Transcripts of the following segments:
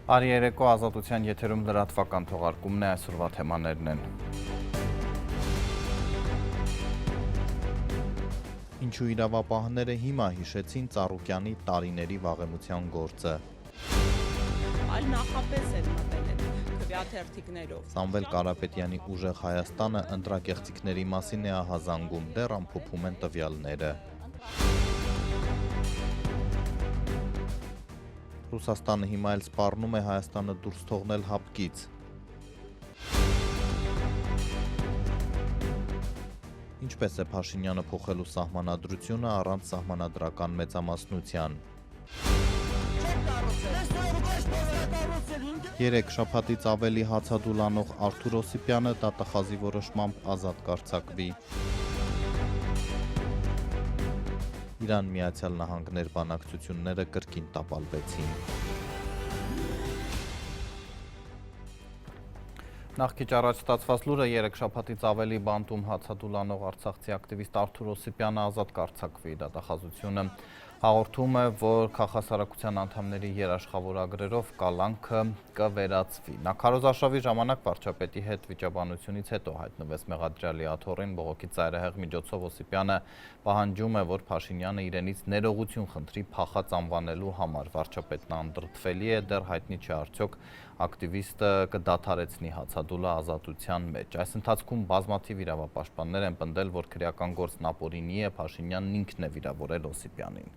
Արի երեկո ազատության եթերում լրատվական թողարկումն է, այսօրվա թեմաներն են։ Ինչու իրավապահները հիմա հիշեցին Ծառուկյանի տարիների վաղեմության գործը։ Այլ նախապես են մտել են քվեաթերթիկներով։ Սամվել Կարապետյանի ուժեղ Հայաստանը ընտրակեղծիքների մասին է ահազանգում, դեռ ամփոփում են տվյալները։ Ռուսաստանը հիմա էլ սպառնում է Հայաստանը դուրս թողնել հապկից։ Ինչպես է Փաշինյանը փոխելու սահմանադրությունը առանց սահմանադրական մեծամասնության։ 3 շաբաթից ավելի հացադուլ անող Արթուր Օսիպյանը դատախազի որոշմամբ ազատ կարձակվի։ Իրան-Միացյալ Նահանգներ բանակցությունները կրկին տապալվեցին։ Նախքիչ առաջ ստացված լուրը 3 շաբաթից ավելի բանտում հացադուլ անող արցախցի ակտիվիստ Արթուր Օսիպյանը ազատ կարձակվի։ Դատախազությունը հաղորդում է, որ քաղաքասարակության անդամների երաշխավորագրերով կալանքը կվերացվի։ Նա քարոզարշավի ժամանակ վարչապետի հետ վիճաբանությունից հետո հայտնվեց մեղադրյալի աթոռին, բողոքի ծայրահեղ միջոցով Օսիպյանը պահանջում է, որ Փաշինյանը իրենից ներողություն խնդրի փախած անվանելու համար։ Վարչապետն անդրդվելի է, դեռ հայտնի չէ արդյոք ակտիվիստը կդադարեցնի հացադուլը ազատության մեջ։ Այս ընթացքում բազմաթիվ իրավապաշտպաններ են պնդել, որ քրեական գործն ապօրինի է, Փաշինյանն ինքն է վիրավորել Օսիպյանին։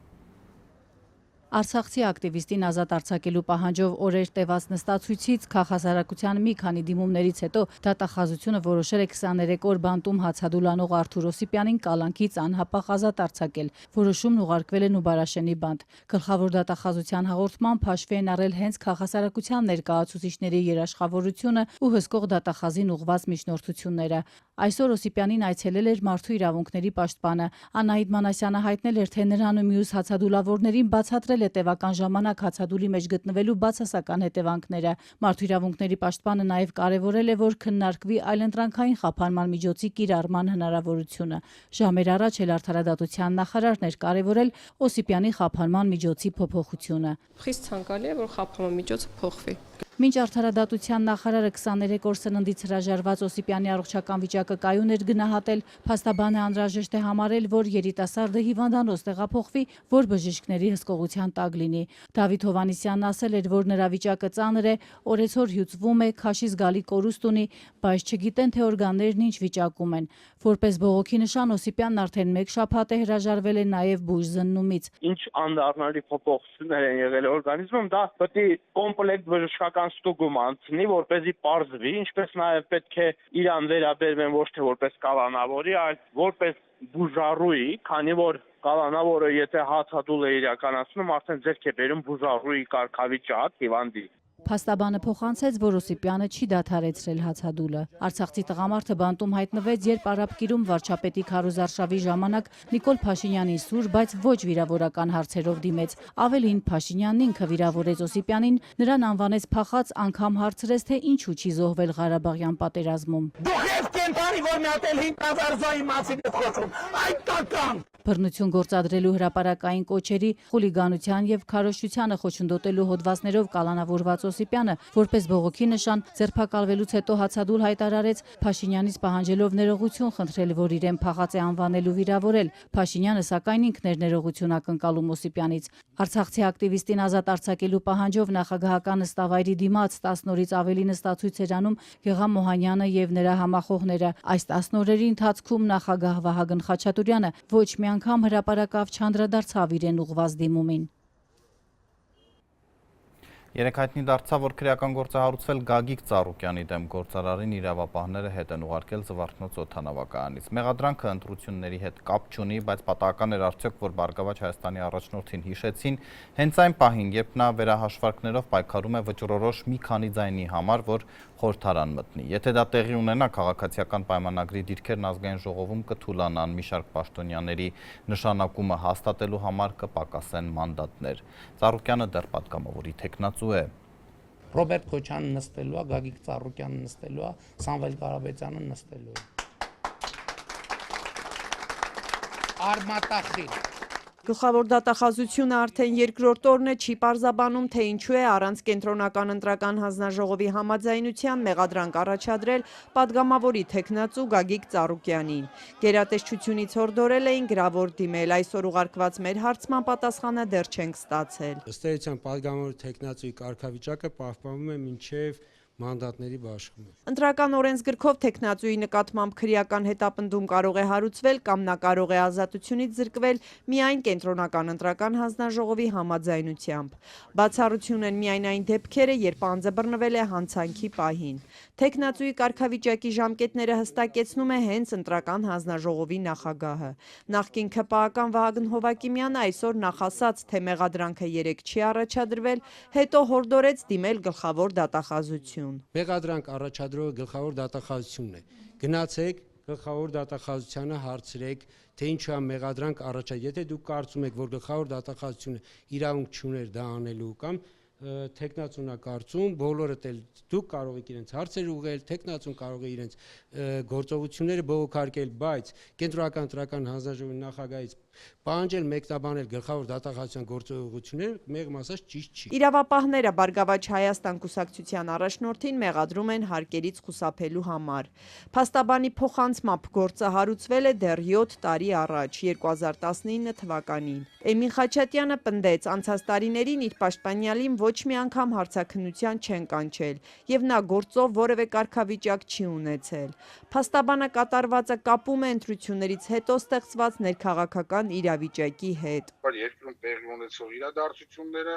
Արցախցի ակտիվիստին ազատ արձակելու պահանջով օրեր տևած նստացույցից քաղաքասարակության մի քանի դիմումներից հետո դատախազությունը որոշել է 23 օր բանտում հացադուլ անող Արթուր Օսիպյանին կալանքից անհապաղ ազատ արձակել։ Որոշումն ուղարկվել է Նուբարաշենի բանտ։ Գլխավոր դատախազության հաղորդմամբ հաշվի են առել հենց քաղաքասարակության ներկայացուցիչների երաշխավորությունը ու հսկող դատախազին ուղղված միջնորդությունները։ Այսօր Օսիպյանին այցելել էր Մարդու իրավունքների պաշտպանը։ Անահիտ Մանասյանը հայտնել էր, թե նրան ու մյուս հացադուլավորներին բացատրել է տևական ժամանակ հացադուլի մեջ գտնվելու բացասական հետևանքները։ Մարդու իրավունքների պաշտպանը նաև կարևորել է, որ քննարկվի այլընտրանքային խափանման միջոցի կիրառման հնարավորությունը։ Ժամեր առաջ էլ արդարադատության նախարարն էր կարևորել Օսիպյանի խափանման միջոցի փոփոխությունը։ Խիստ ցանկալի է, որ խափանման միջոցը փոխվի։ Մինչ արդարադատության նախարարը 23 օր սննդից հրաժարված Օսիպյանի առողջական վիճակը կայուն էր գնահատել, փաստաբանը անհրաժեշտ է համարել, որ երիտասարդը հիվանդանոց տեղափոխվի, որ բժիշկների հսկողության տակ լինի։ Դավիթ Հովհաննիսյանն ասել էր, որ նրա վիճակը ծանր է, օրեցօր հյուծվում է, քաշի զգալի կորուստ ունի, բայց չգիտեն, թե օրգաններն ինչ վիճակում են։ Որպես բողոքի նշան Օսիպյանն արդեն 1 շաբաթ է հրաժարվել է նաև բույժ զննումից։ Ինչ անդառնալի փոփոխություններ են եղել օրգանիզմում, դա պետք է կոմպլեկտ բժշկական ստուգում անցնի, որպեսզի պարզվի, ինչպես նաև պետք է իրան վերաբերվեն ոչ թե որպես կալանավորի, այլ որպես բուժառուի, քանի որ կալանավորը եթե հացադուլ է իրականացնում, արդեն ձեռք է բերում բուժառուի կարգավիճակ հիվանդի։ Փաստաբանը փոխանցեց, որ Օսիպյանը չի դադարեցրել հացադուլը։ Արցախցի տղամարդը բանտում հայտնվեց, երբ Արաբկիրում վարչապետի քարոզարշավի ժամանակ Նիկոլ Փաշինյանին սուր, բայց ոչ վիրավորական հարցերով դիմեց։ Ավելին, Փաշինյանն ինքը վիրավորեց Օսիպյանին, նրան անվանեց փախած, անգամ հարցրեց, թե ինչու չի զոհվել Ղարաբաղյան պատերազմում։ Դուք կենտանի որ մատել 5000 զոհի մասին եք խոսում, այդ տական։ Բռնություն գործադրելու հրապարակային կոչերի, խուլիգանության եւ քարոզչությանը խոչընդոտելու հոդվածներով կալանավորված Օսիպյանը, որպես բողոքի նշան, ձերբակալվելուց հետո հացադուլ հայտարարեց, Փաշինյանից պահանջելով ներողություն խնդրել, որ իրեն փախած է անվանելու վիրավորել։ Փաշինյանը սակայն ինքն էր ներողություն ակնկալում Օսիպյանից։ Արցախցի ակտիվիստին ազատ արձակելու պահանջով նախագահական նստավայրի դիմաց 10 օրից ավելի նստացույց էր անում Գեղամ Մոհանյանը եւ նրա համախոհները։ Այս 10 օրերի ընթացքում նախագահ Վահագն Խաչատուրյանը ոչ մի անգամ հրապարակավ չանդրադարձավ իրեն ուղղված դիմումին։ Երեկ հայտնի դարձավ, որ քրեական գործ է հարուցվել Գագիկ Ծառուկյանի դեմ, գործարարին իրավապահները հետ են ուղարկել Զվարթնոց օդանավակայանից։ Մեղադրանքը ընտրությունների հետ կապ չունի, բայց պատահական էր արդյոք, որ Բարգավաճ Հայաստանի առաջնորդին հիշեցին հենց այն պահին, երբ նա վերահաշվարկներով պայքարում է վճռորոշ մի քանի ձայնի համար, որ խորհրդարան մտնի։ Եթե դա տեղի ունենա, քաղաքացիական պայմանագրի դիրքերն ազգային ժողովում կթուլանան, մի շարք պաշտոնյաների նշանակումը հաստատելու համար կպակասեն մանդատներ։ Ծառուկյանը դեռ պատգամավորի թեկնածու է։ Ռոբերտ Քոչյանը նստելու է, Գագիկ Ծառուկյանը նստելու է, Սամվել Կարապետյանը նստելու է։ Արմատախիլ Գլխավոր դատախազությունը արդեն երկրորդ օրն է չի պարզաբանում, թե ինչու է առանց կենտրոնական ընտրական հանձնաժողովի համաձայնության մեղադրանք առաջադրել պատգամավորի թեկնածու Գագիկ Ծառուկյանին։ Գերատեսչությունից հորդորել էին գրավոր դիմել, այսօր ուղարկված մեր հարցման պատասխանը դեռ չենք ստացել։ Ըստ էության պատգամավորի թեկնածուի կարգավիճակը պահպանվում է մինչև մանդատների բաշխումը։ Ընտրական օրենսգրքով թեկնածուի նկատմամբ քրեական հետապնդում կարող է հարուցվել կամ նա կարող է ազատությունից զրկվել միայն կենտրոնական ընտրական հանձնաժողովի համաձայնությամբ։ Բացառություն են միայն այն դեպքերը, երբ անձը բռնվել է հանցանքի պահին։ Թեկնածուի կարգավիճակի ժամկետները հստակեցնում է հենց ընտրական հանձնաժողովի նախագահը։ Նախկին ՔՊԱ-ական Վահագն Հովակիմյանը այսօր նախասաց, թե մեղադրանքը երեկ չի առաջադրվել, հետո հորդորեց դիմել գլխավոր դատախազություն։ Մեղադրանք առաջադրողը գլխավոր դատախազությունն է։ Գնացեք գլխավոր դատախազությանը հարցրեք, թե ինչու է մեղադրանք առաջադրել։ Եթե դուք կարծում եք, որ գլխավոր դատախազությունը իրավունք չուներ դա անելու կամ թեկնածուն է կարծում, բոլորդ էլ դուք կարող եք իրենց հարցեր ուղղել, թեկնածուն կարող է իրենց գործողությունները բողոքարկել, բայց կենտրոնական ընտրական հանձնաժողովի նախագահից պահանջել մեկնաբանել գլխավոր դատախազության գործողությունները մեղմ ասած ճիշտ չի։ Իրավապահները Բարգավաճ Հայաստան կուսակցության առաջնորդին մեղադրում են հարկերից խուսափելու համար։ Փաստաբանի փոխանցմամբ գործը հարուցվել է դեռ 7 տարի առաջ, 2019 թվականին։ Էմին Խաչատյանը պնդեց, անցած տարիներին իր պաշտպանյալին ոչ մի անգամ հարցաքննության չեն կանչել, եւ նա գործով որևէ կարգավիճակ չի ունեցել։ Փաստաբանը կատարվածը կապում է ընտրություններից հետո ստեղծված ներքաղաքական իրավիճակի հետ։ Երկրում տեղի ունեցող իրադարձությունները,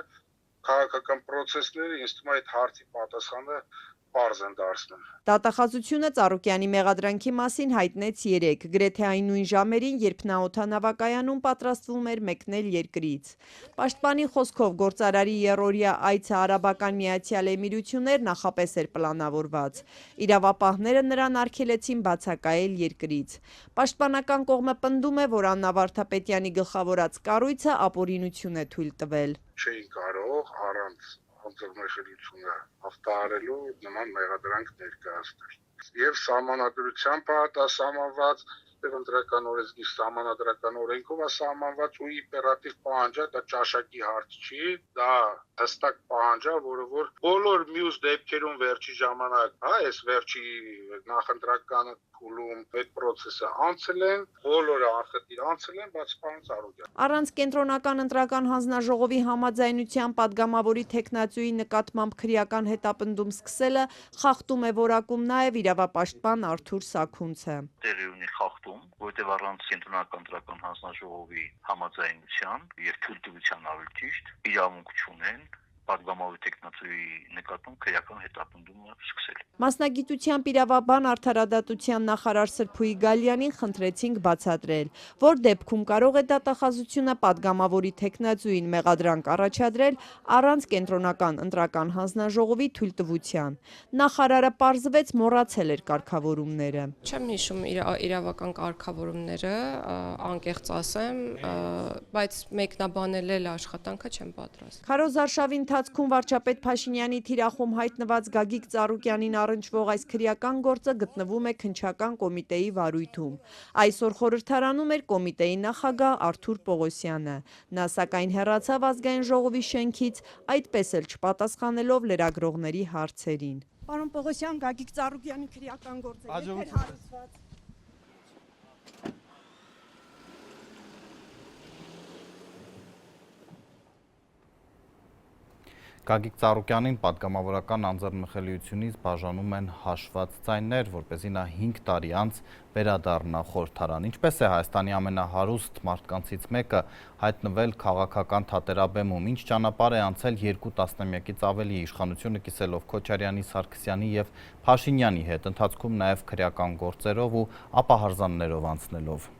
քաղաքական process-ները, ինձ թվում է այդ հարցի պատասխանը պարզ են դարձնում։ Դատախազությունը Ծառուկյանի մեղադրանքի մասին հայտնեց երեկ, գրեթե այն նույն ժամերին, երբ նա օդանավակայանում պատրաստվում էր մեկնել երկրից։ Պաշտպանի խոսքով գործարարի երրորդյա այցը Արաբական Միացյալ Էմիրություններ նախապես էր պլանավորված։ Իրավապահները նրան արգելեցին բացակայել երկրից։ Պաշտպանական կողմը պնդում է, որ Աննա Վարդապետյանի գլխավորած կառույցը ապօրինություն է թույլ տվել։ Չէին կարող առանց անձնաշրջությունը հաղթահարելու նման մեղադրանք ներկայացնել։ Եվ սահմանադրությամբ սահմանված ընտրական օրենքի սահմանադրական օրենքով է սահմանված ու իպերատիվ պահանջ է, դա ճաշակի հարց չի, դա հստակ պահանջ է, որը որ բոլոր մյուս դեպքերում վերջի ժամանակ, այս վերջի նախընտրականը փուլում այդ process-ը անցել են, բոլորը անխտիր անցել են, բայց պարոն Ծառուկյան։ Առանց կենտրոնական ընտրական հանձնաժողովի համաձայնության պատգամավորի թեկնածուի նկատմամբ քրեական հետապնդում սկսելը խախտում է որակում նաև իրավապաշտպան Արթուր Սաքունցը։ Տեղի ունի խախտում, որտեղ առանց կենտրոնական ընտրական հանձնաժողովի համաձայնության եւ թույլտվության ավելի ճիշտ իրավունք չունեն պատգամավորի թեկնածուի նկատմամբ քրեական հետապնդումը սկսել։ Մասնագիտությամբ իրավաբան արդարադատության նախարար Սրփուի Գալյանին խնդրեցինք բացատրել, որ դեպքում կարող է դատախազությունը պատգամավորի թեկնածուին մեղադրանք առաջադրել առանց կենտրոնական ընտրական հանձնաժողովի թույլտվության։ Նախարարը պարզվեց մոռացել էր կարգավորումները։ Չեմ հիշում իրավական կարգավորումները, անկեղծ ասեմ, բայց մեկնաբանել էլ աշխատանքը չեմ պատրաստ։ Քարոզ արշավի ընթացքում վարչապետ Փաշինյանի թիրախում հայտնված Գագիկ Ծառուկյանին առնչվող այս քրեական գործը գտնվում է քննչական կոմիտեի վարույթում։ Այսօր խորհրդարանում էր կոմիտեի նախագահ Արթուր Պողոսյանը։ Նա սակայն հեռացավ ազգային ժողովի շենքից, այդպես էլ չպատասխանելով լրագրողների հարցերին։ Պարոն Պողոսյան, Գագիկ Ծառուկյանի քրեական գործը երբ հարուցված։ Գագիկ Ծառուկյանին պատգամավորական անձեռնմխելիությունից բաժանում են հաշված ձայներ, որպեսզի նա 5 տարի անց վերադառնա խորհրդարան։ Ինչպես է Հայաստանի ամենահարուստ մարդկանցից մեկը հայտնվել քաղաքական թատերաբեմում, ինչ ճանապարհ է անցել 2 տասնամյակից ավելի իշխանությունը կիսելով Քոչարյանի, Սարգսյանի եւ Փաշինյանի հետ, ընթացքում նաեւ քրեական գործերով ու ապահարզաններով անցնելով։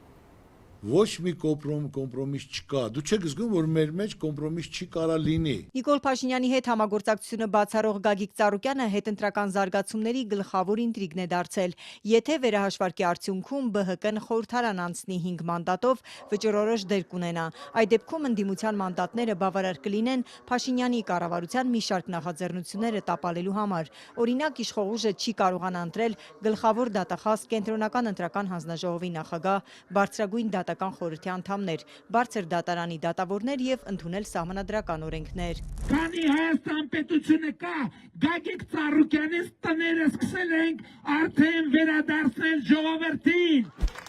Ոչ մի կոմպրոմիս չկա։ Դու չեք զգում, որ մեր մեջ կոմպրոմիս չի կարա լինի։ Նիկոլ Փաշինյանի հետ համագործակցությունը բացառող Գագիկ Ծառուկյանը հետընտրական զարգացումների գլխավոր ինտրիգն է դարձել։ Եթե վերահաշվարկի արդյունքում ԲՀԿ-ն խորհրդարան անցնի 5 մանդատով, վճռորոշ դեր կունենա։ Այդ դեպքում ընդդիմության մանդատները բավարար կլինեն Փաշինյանի կառավարության մի շարք նախաձեռնությունները տապալելու համար։ Օրինակ, իշխող ուժը չի կարողանա ընտրել գլխավոր դատախազ կենտրոնական ընտրական հանձնաժողովի նախագահ, բարձրագույն պետական խորհրդի անդամներ, բարձր դատարանի դատավորներ եւ ընդունել սահմանադրական օրենքներ։ Քանի Հայաստան պետությունը կա, Գագիկ Ծառուկյանից տները սկսել ենք արդեն վերադարձնել ժողովրդին։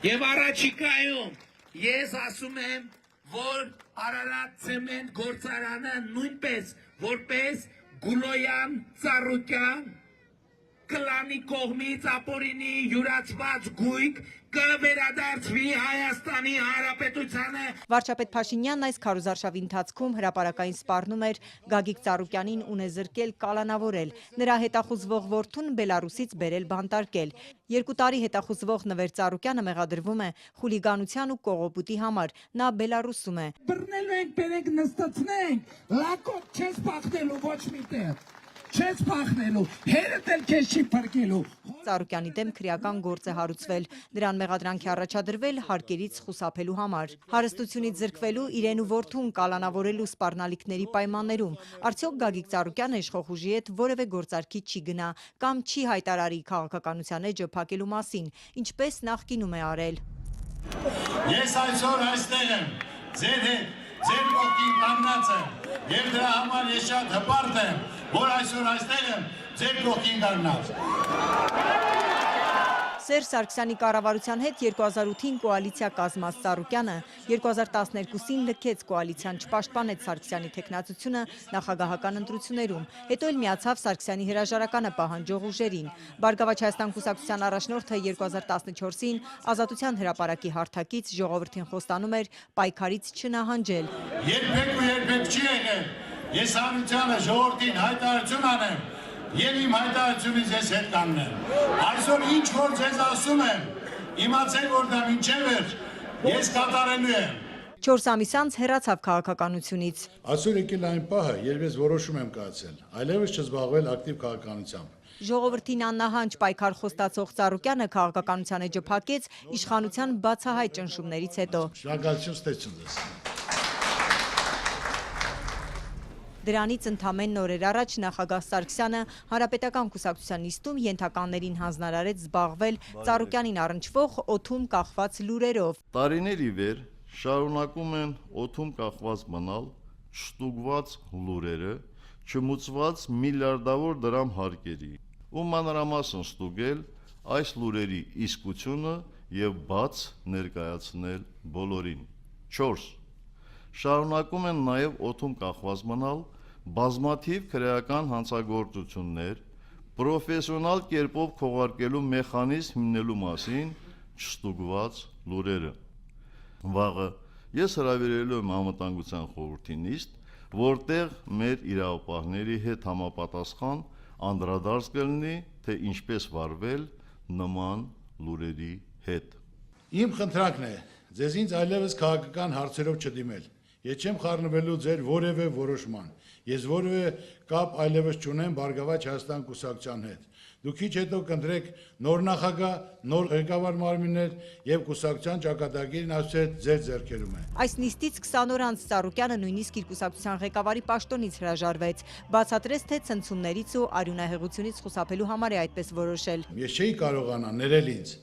Եվ առաջիկայում ես ասում եմ, որ Արարատ ցեմենտ գործարանը նույնպես որպես Գուլոյան Ծառուկյան կլանի կողմից ապօրինի յուրացված գույք կվերադարձվի Հայաստանի Հանրապետությանը։ Վարչապետ Փաշինյանն այս քարոզարշավի ընթացքում հրապարակային սպառնում էր Գագիկ Ծառուկյանին ունեզրկել, կալանավորել, նրա հետախուզվող որդուն Բելարուսից բերել բանտարկել։ 2 տարի հետախուզվող Նվեր Ծառուկյանը մեղադրվում է խուլիգանության ու կողոպուտի համար, նա Բելարուսում է։ Բռնելու ենք, բերենք նստացնենք, լակոտ չես պախնելու ոչ միտեղ։ Չես պախնելու, հերդ էլ քեզ չի փրկելու։ Ծառուկյանի դեմ քրեական գործ է հարուցվել, նրան մեղադրանքի առաջադրվել հարկերից խուսափելու համար։ Հարստությունից զրկվելու իրեն ու որդուն կալանավորելու սպառնալիքների պայմաններում արդյոք Գագիկ Ծառուկյանը իշխող ուժի հետ որևէ գործարքի չի գնա կամ չի հայտարարի քաղաքականության էջը փակելու մասին, ինչպես նախկինում է արել։ Ես այսօր այստեղ եմ, ձեր հետ, ձեր կողքին կանգնած եմ, եւ դրա համար ես շատ հպարտ եմ, որ այսօր այստեղ եմ, ձեր կողքին կանգնած։ Սերժ Սարգսյանի կառավարության հետ 2008-ին կոալիցիա կազմած Ծառուկյանը 2012-ին լքեց կոալիցիան, չպաշտպանեց Սարգսյանի թեկնածությունը նախագահական ընտրություններում, հետո էլ միացավ Սարգսյանի հրաժարականը պահանջող ուժերին։ Բարգավաճ Հայաստան կուսակցության առաջնորդը 2014-ին Ազատության հրապարակի հարթակից ժողովրդին խոստանում էր պայքարից չնահանջել։ Երբեք ու երբեք չի եղել, ես հանրությանը ժողովրդին հայտարարություն անեմ, եւ իմ հայտարարությունից ես հետ կանգնեմ։ Այսօր ինչ որ ձեզ ասում եմ, իմացեք, որ դա մինչև վերջ ես կատարելու եմ։ 4 ամիս անց հեռացավ քաղաքականությունից։ Այսօր եկել այն պահը, երբ ես որոշում եմ կայացել, այլևս չզբաղվել ակտիվ քաղաքականությամբ։ Ժողովրդին աննահանջ պայքար խոստացող Ծառուկյանը քաղաքականության էջը փակեց իշխանության բացահայտ ճնշումներից հետո։ Շնորհակալություն ստեցում ձեզ։ Դրանից ընդամենն օրեր առաջ նախագահ Սարգսյանը Հանրապետական կուսակցության նիստում ենթականներին հանձնարարեց զբաղվել Ծառուկյանին առնչվող օդում կախված լուրերով։ Տարիներ ի վեր շարունակում են օդում կախված մնալ չստուգված լուրերը, չմուծված միլիարդավոր դրամ հարկերի, ու մանրամասն ստուգել այս լուրերի իսկությունը եւ բաց ներկայացնել բոլորին։ 4. Շարունակում են նաեւ օդում կախված մնալ բազմաթիվ քրեական հանցագործություններ, պրոֆեսիոնալ կերպով քողարկելու մեխանիզմ հիմնելու մասին չստուգված լուրերը։ Վաղը ես հրավիրելու եմ Անվտանգության խորհրդի նիստ, որտեղ մեր իրավապահների հետ համապատասխան անդրադարձ կլինի, թե ինչպես վարվել նման լուրերի հետ։ Իմ խնդրանքն է, ձեզ ինձ այլևս քաղաքական հարցերով չդիմել։ Ես չեմ խառնվելու ձեր որևէ որոշման։ Ես որևէ կապ այլևս չունեմ Բարգավաճ Հայաստան կուսակցության հետ։ Դուք քիչ հետո կընտրեք նոր նախագահ, նոր ղեկավար մարմիններ եւ կուսակցության ճակատագիրն ասել ձեր ձեռքերում է։ Այս նիստից 20 օր անց Ծառուկյանը նույնիսկ իր կուսակցության ղեկավարի պաշտոնից հրաժարվեց, բացատրեց, թե ցնցումներից ու արյունահեղությունից խուսափելու համար է այդպես որոշել։ Ես չէի կարողանա ներել ինձ,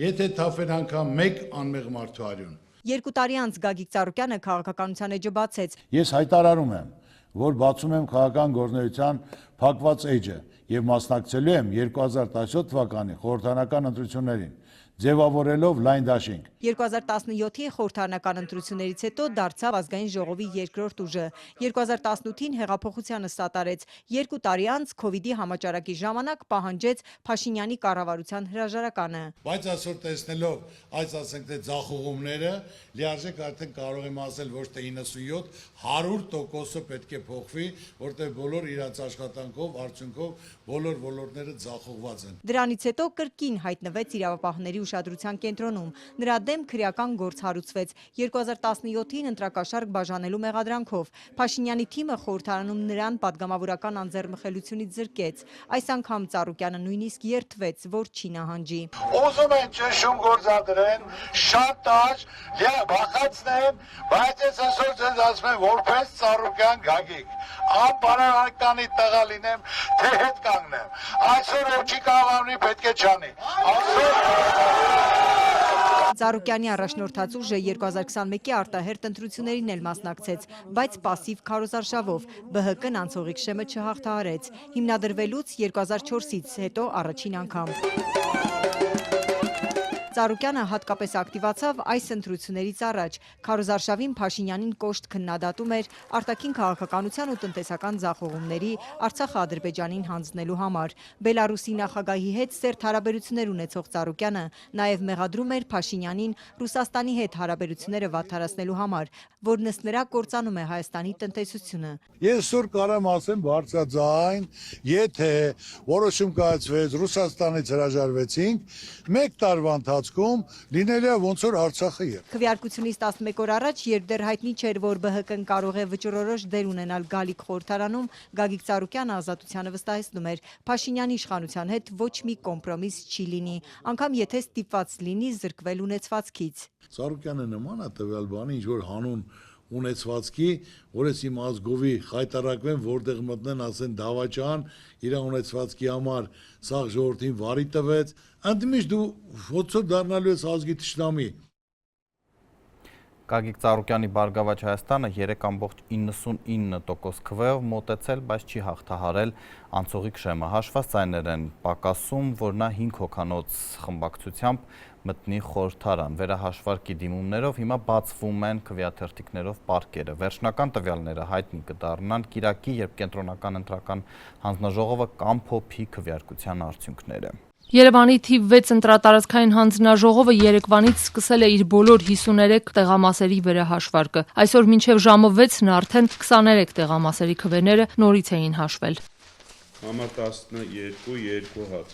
եթե թափեր անգամ մեկ անմեղ մարդու արյուն։ 2 տարի անց Գագիկ Ծառուկյանը քաղաքականության էջը բացեց։ Ես հայտարարում եմ, որ բացում եմ քաղաքական գործունեության փակված էջը եւ մասնակցելու եմ 2017 թվականի խորհրդարանական ընտրություններին, ձևավորելով լայն դաշինք։ 2017-ի խորհրդարանական ընտրություններից հետո դարձավ ազգային ժողովի երկրորդ ուժը։ 2018-ին հեղափոխությանը սատարեց։ 2 տարի անց Քովիդի համաճարակի ժամանակ պահանջեց Փաշինյանի կառավարության հրաժարականը։ Բայց այսօր տեսնելով այս ասենք թե ձախողումները, լիարժեք արդեն կարող եմ ասել ոչ թե 97, 100%-ը պետք է փոխվի, որտեղ բոլոր իրաց աշխատանքով, արդյունքով բոլոր ոլորտները ձախողված են։ Դրանից հետո կրկին հայտնվեց իրավապահների ուշադրության կենտրոնում։ Նրա դեմ քրեական գործ հարուցվեց 2017-ին ընտրակաշառք բաժանելու մեղադրանքով։ Փաշինյանի թիմը խորհրդարանում նրան պատգամավորական անձեռմխելությունից զրկեց։ Այս անգամ Ծառուկյանը նույնիսկ երդվեց, որ չի նահանջի։ Ուզում են ճնշում գործադրեն, շանտաժ, բախացնեն, բայց ես այսօր ձեզ ասում եմ, որպես Ծառուկյան Գագիկ, անբարոյականի տղա լինեմ, թե հետ կանգնեմ։ Այսօր ով չի կարող անի, պետք է չանի։ Այսօր Ծառուկյանի առաջնորդած ուժը 2021-ի արտահերթ ընտրություններին էլ մասնակցեց, բայց պասիվ քարոզարշավով ԲՀԿ-ն անցողիկ շեմը չհաղթահարեց, հիմնադրվելուց 2004-ից հետո առաջին անգամ։ Ծառուկյանը հատկապես ակտիվացավ այս ընտրություններից առաջ։ Քարոզարշավին Փաշինյանին կոշտ քննադատում էր արտաքին քաղաքականության ու տնտեսական ձախողումների Արցախը Ադրբեջանին հանձնելու համար։ Բելարուսի նախագահի հետ սերտ հարաբերություններ ունեցող Ծառուկյանը նաև մեղադրում էր Փաշինյանին Ռուսաստանի հետ հարաբերությունները վատթարացնելու համար, որն ըստ նրա կործանում է Հայաստանի տնտեսությունը։ Ես սուր կարամ ասեմ բարձրաձայն, եթե որոշում կայացվեց Ռուսաստանից հրաժարվեցինք, 1 տարվա ընթացքում լինել է ոնց որ Արցախը էր։ Քվեարկությունից 11 օր առաջ, երբ դեռ հայտնի չէր, որ ԲՀԿ-ն կարող է վճռորոշ դեր ունենալ գալիք խորհրդարանում, Գագիկ Ծառուկյանը Ազատությանը վստահեցնում էր, Փաշինյանի իշխանության հետ ոչ մի կոմպրոմիս չի լինի, անգամ եթե ստիպված լինի զրկվել ունեցվածքից։ Ծառուկյանը նման է տվյալ բանի, ինչ որ հանուն ունեցվածքի, որ ես իմ ազգովի խայտարակվեմ, որտեղ մտնեն, ասեն դավաճան, իր ունեցվածքի համար սաղ ժողովրդին վարի տվեց, ընդմիշտ դու ոնց որ դառնալու ես ազգի թշնամի։ Գագիկ Ծառուկյանի Բարգավաճ Հայաստանը 3.99% քվեով մոտեցել, բայց չի հաղթահարել անցողիկ շեմը։ Հաշված ձայներ են պակասում, որ նա 5 հոգանոց խմբակցությամբ մտնի խորհրդարան։ Վերահաշվարկի դիմումներով հիմա բացվում են քվեաթերթիկներով պարկերը։ Վերջնական տվյալները հայտնի կդառնան կիրակի, երբ Կենտրոնական ընտրական հանձնաժողովը կամփոփի քվեարկության արդյունքները։ Երևանի թիվ 6 ընտրատարածքային հանձնաժողովը երեկվանից սկսել է իր բոլոր 53 տեղամասերի վերահաշվարկը։ Այսօր մինչև ժամը 6-ն արդեն 23 տեղամասերի քվեները նորից էին հաշվել։ Համար 12 հատ։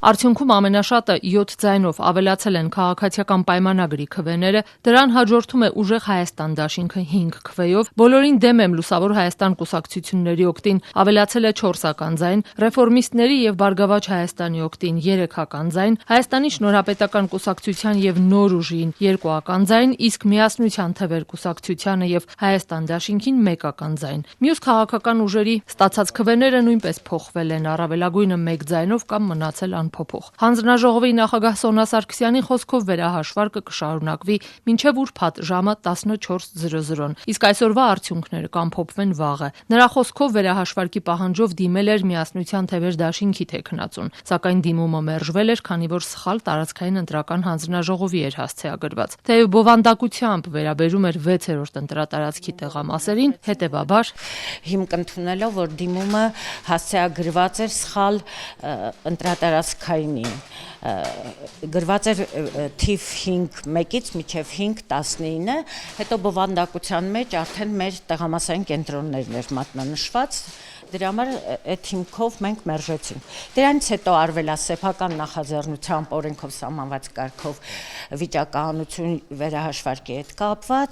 Արդյունքում ամենաշատը 7 ձայնով ավելացել են քաղաքացիական պայմանագրի քվեները, դրան հաջորդում է Ուժեղ Հայաստան դաշինքը 5 քվեով, Բոլորին դեմ եմ Լուսավոր Հայաստան կուսակցությունների օգտին ավելացել է 4-ական ձայն, Ռեֆորմիստների եւ Բարգավաճ Հայաստանի օգտին 3-ական ձայն, Հայաստանի Շնորհապետական կուսակցության եւ Նոր ուժին 2-ական ձայն, իսկ Միասնության թվեր կուսակցությանը եւ Հայաստան դաշինքին 1-ական ձայն։ Մյուս քաղաքական ուժերի ստացած քվեները նույնպես փոխվել են, առավելագույնը 1 ձայնով կամ մնացել փոփոխ։ Հանձնաժողովի նախագահ Սոնա Սարգսյանի խոսքով վերահաշվարկը կշարունակվի մինչև ուրբաթ ժամը 14:00-ն, իսկ այսօրվա արդյունքները կամփոփվեն վաղը։ Նրա խոսքով վերահաշվարկի պահանջով դիմել էր Միասնության թևեր դաշինքի թեկնածուն, սակայն դիմումը մերժվել էր, քանի որ սխալ տարածքային ընտրական հանձնաժողովի էր հասցեագրված։ Թեև բովանդակությամբ վերաբերում էր 6-րդ ընտրատարածքի տեղամասերին, հետևաբար հիմք ընդունելով, որ դիմումը հասցեագրված էր սխալ ընտրատարածքային գրված էր թիվ 5-1-ից մինչև 5-19, հետո բովանդակության մեջ արդեն մեր տեղամասային կենտրոններն էր մատնանշված, դրա համար այդ հիմքով մենք մերժեցինք։ Դրանից հետո արվել է սեփական նախաձեռնությամբ օրենքով սահմանված կարգով վիճակահանություն վերահաշվարկի հետ կապված,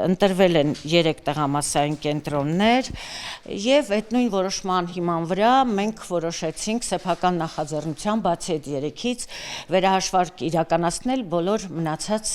ընտրվել են 3 տեղամասային կենտրոններ եւ այդ նույն որոշման հիման վրա մենք որոշեցինք սեփական նախաձեռնությամբ բացի այդ 3-ից վերահաշվարկ իրականացնել բոլոր մնացած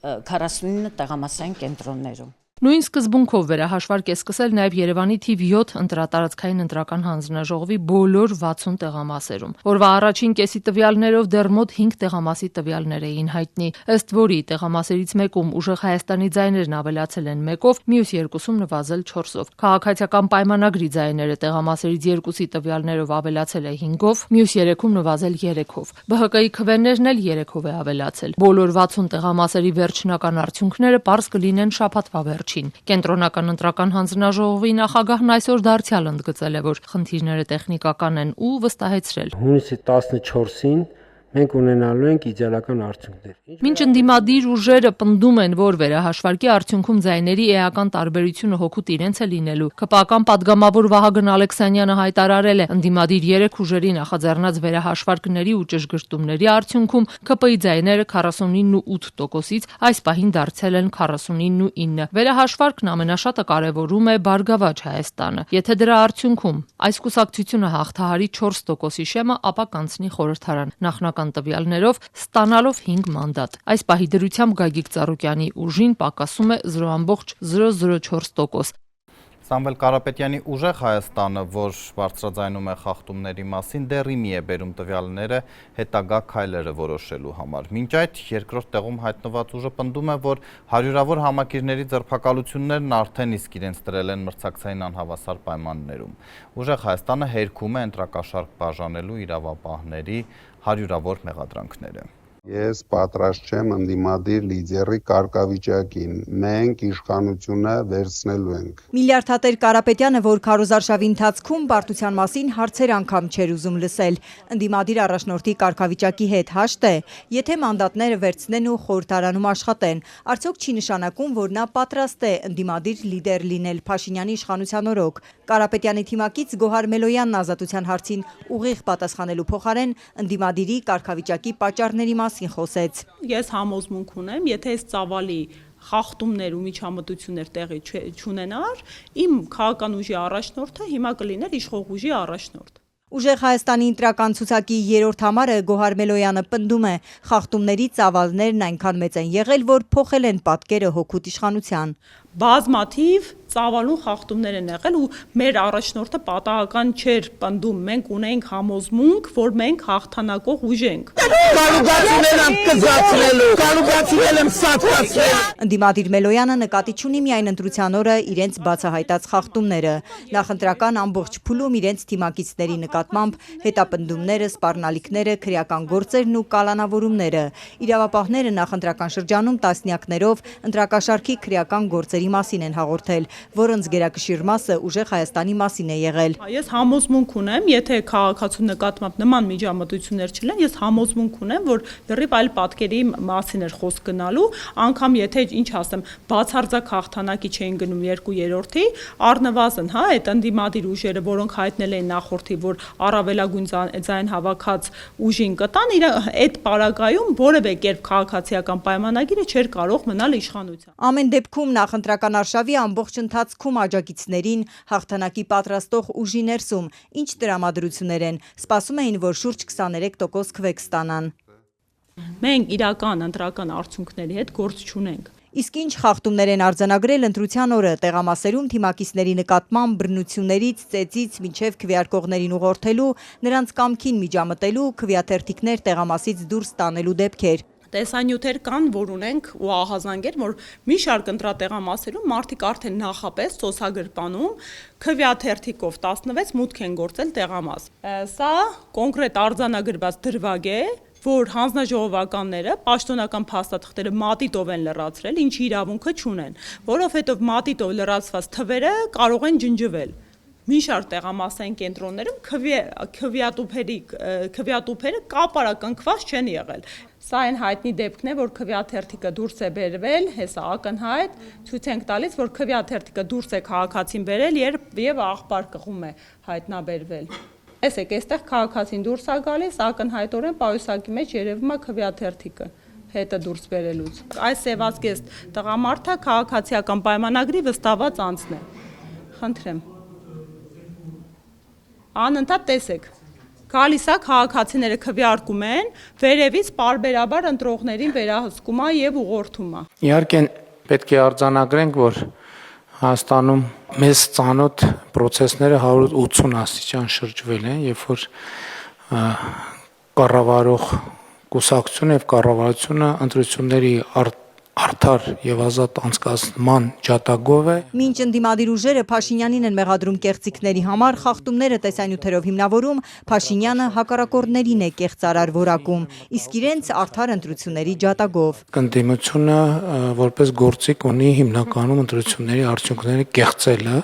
49 տեղամասային կենտրոններում։ Նույն սկզբունքով վերահաշվարկ է սկսել նաև Երևանի թիվ 7 ընտրատարածքային ընտրական հանձնաժողովի բոլոր 60 տեղամասերում։ Օրվա առաջին կեսի տվյալներով դեռ մոտ 5 տեղամասի տվյալներ էին հայտնի, ըստ որի տեղամասերից մեկում Ուժեղ Հայաստանի ձայներն ավելացել են 1-ով, մյուս 2-ում նվազել 4-ով։ Քաղաքացիական պայմանագրի ձայները տեղամասերից 2-ի տվյալներով ավելացել է 5-ով, մյուս 3-ում նվազել 3-ով։ ԲՀԿ-ի քվեներն էլ 3-ով է ավելացել։ Բոլոր 60 տեղամասերի վերջնական արդյունքները պարզ կլինեն շաբաթվա վերջին։ Կենտրոնական ընտրական հանձնաժողովի նախագահն այսօր դարձյալ ընդգծել է, որ խնդիրները տեխնիկական են ու վստահեցրել։ Հունիսի 14-ին մենք ունենալու ենք իդեալական արդյունքներ։ Մինչ ընդդիմադիր ուժերը պնդում են, որ վերահաշվարկի արդյունքում ձայների էական տարբերությունը հօգուտ իրենց է լինելու, ԿՊԱ-կան падգամավոր Վահագն Ալեքսանյանը հայտարարել է, ընդդիմադիր 3 ուժերի նախաձեռնած վերահաշվարկների ու ճշգրտումների արդյունքում ԿՊ-ի ձայները 49.8%-ից այս պահին դարձել են 49.9։ Վերահաշվարկն ամենաշատը կարևորում է Բարգավաճ Հայաստանը։ Եթե դրա արդյունքում այս կուսակցությունը հաղթահարի 4%-ի շեմը, ապա կանցնի խորհրդարան։ Նախնական տվյալներով ստանալով 5 մանդատ։ Այս պահի դրությամբ Գագիկ Ծառուկյանի ուժին պակասում է 0.004%։ Սամվել Կարապետյանի ուժեղ Հայաստանը, որ բարձրաձայնում է խախտումների մասին, դեռ է բերում տվյալները հետագա քայլերը որոշելու համար։ Մինչ այդ երկրորդ տեղում հայտնված ուժը պնդում է, որ հարյուրավոր համակիրների ձերբակալություններն արդեն իսկ իրենց դրել են մրցակցային անհավասար պայմաններում։ Ուժեղ Հայաստանը հերքում է ընտրակաշարք բաժանելու իրավապահների հարյուրավոր մեղադրանքները։ Ես պատրաստ չեմ ընդդիմադիր լիդերի կարգավիճակին, մենք իշխանությունը վերցնելու ենք։ Միլիարդատեր Կարապետյանը, որ քարոզարշավի ընթացքում պարտության մասին հարցեր անգամ չէր ուզում լսել, ընդդիմադիր առաջնորդի կարգավիճակի հետ հաշտ է, եթե մանդատները վերցնեն ու խորհրդարանում աշխատեն, արդյոք չի նշանակում, որ նա պատրաստ է ընդդիմադիր լիդեր լինել Փաշինյանի իշխանության օրոք։ Կարապետյանի թիմակից Գոհար Մելոյանն ազատության հարցին ուղիղ պատասխանելու փոխարեն ընդդիմադիրի կարգավիճակի պատճառների մասին խոսեց։ Ես համոզմունք ունեմ, եթե այս ծավալի խախտումներ ու միջամտություններ տեղի չունենար, իմ քաղաքական ուժի առաջնորդը հիմա կլիներ իշխող ուժի առաջնորդ։ Ուժեղ Հայաստանի ընտրական ցուցակի 3-րդ համարը Գոհար Մելոյանը պնդում է, խախտումների ծավալներն այնքան մեծ են եղել, որ փոխել են պատկերը հօգուտ իշխանության։ Բազմաթիվ ծավալուն խախտումներ են եղել ու մեր առաջնորդը պատահական չէր պնդում, մենք ունենք համոզմունք, որ մենք հաղթանակող ուժ ենք։ Ընդդիմադիր Մելոյանը նկատի չունի միայն ընտրության օրը իրենց բացահայտած խախտումները, նախընտրական ամբողջ փուլում իրենց թիմակիցների նկատմամբ հետապնդումները, սպառնալիքները, քրեական գործերն ու կալանավորումները։ Իրավապահները նախընտրական շրջանում տասնյակներով ընտրակաշարքի քրեական գործերի մասին են հաղորդել, որոնց գերակշիռ մասը ուժեղ Հայաստանի մասին է եղել։ Ես համոզմունք ունեմ, եթե քաղաքացու նկատմամբ նման միջամտություններ չլինեն, ես համոզմունք ունեմ, որ դեռևս այլ պատկերի մասին էր խոսք գնալու, անգամ եթե ինչ ասեմ, բացարձակ հաղթանակի չէին գնում 2/3-ի, առնվազն, այդ ընդդիմադիր ուժերը, որոնք հայտնել էին նախորդի, որ առավելագույն ձայն հավաքած ուժին կտան, այդ պարագայում որևէ կերպ քաղաքացիական պայմանագիրը չէր կարող մնալ իշխանության։ Ամեն դեպքում նախընտրական արշավի ամբողջ ընթացքում աջակիցներին հաղթանակի պատրաստող ուժի ներսում ինչ տրամադրություններ են, սպասում էին, որ շուրջ 23% քվեկ ստանան։ Մենք իրական ընտրական արդյունքների հետ գործ չունենք։ Իսկ ինչ խախտումներ են արձանագրել ընտրության օրը տեղամասերում թիմակիցների նկատմամբ բռնություններից, ծեծից մինչև քվեարկողներին ուղղորդելու, նրանց կամքին միջամտելու, քվեաթերթիկներ տեղամասից դուրս տանելու դեպքեր։ Տեսանյութեր կան, որ ունենք ու ահազանգեր, որ մի շարք ընտրատեղամասերում մարդիկ արդեն նախապես սոցագրպանում քվեաթերթիկով 16 մուտք են գործել տեղամաս։ Սա կոնկրետ արձանագրված դրվագ է, որ հանձնաժողովականները, պաշտոնական փաստաթղթերը մատիտով են լրացրել, ինչի իրավունքը չունեն, որովհետև մատիտով լրացված թվերը կարող են ջնջվել։ Մի շարք տեղամասային կենտրոններում քվեատուփերը կապարակնքված չեն եղել։ Սա այն հայտնի դեպքն է, որ քվեաթերթիկը դուրս է բերվել, հեսա ակնհայտ, ցույց ենք տալիս, որ քվեաթերթիկը դուրս է քաղաքացին բերել եւ աղբար կղում է հայտնաբերվել։ Տեսեք, այստեղ քաղաքացին դուրս է գալիս, ակնհայտորեն պայուսակի մեջ երևում է քվեաթերթիկը հետը դուրս բերելուց։ Այս սևազգեստ տղամարդը քաղաքացիական պայմանագրի վստահված անձն է։ Խնդրեմ։ Անընդհատ տեսեք, գալիս է քաղաքացիները քվեարկում են, վերևից պարբերաբար ընտրողներին վերահսկում է եւ ուղղորդում է։ Իհարկե պետք է արձանագրենք, որ Հայաստանում մեծ ծանոթ process-ները 180 աստիճան շրջվել են, երբ որ կառավարող կուսակցությունը եւ կառավարությունը ընտրությունների արդար եւ ազատ անցկացման ջատագով է։ Մինչ ընդդիմադիր ուժերը Փաշինյանին են մեղադրում կեղծիքների համար, խախտումները տեսանյութերով հիմնավորում, Փաշինյանը հակառակորդներին է կեղծարար որակում, իսկ իրենց արդար ընտրությունների ջատագով։ Ընդդիմությունը որպես գործիք ունի հիմնականում ընտրությունների արդյունքները կեղծելը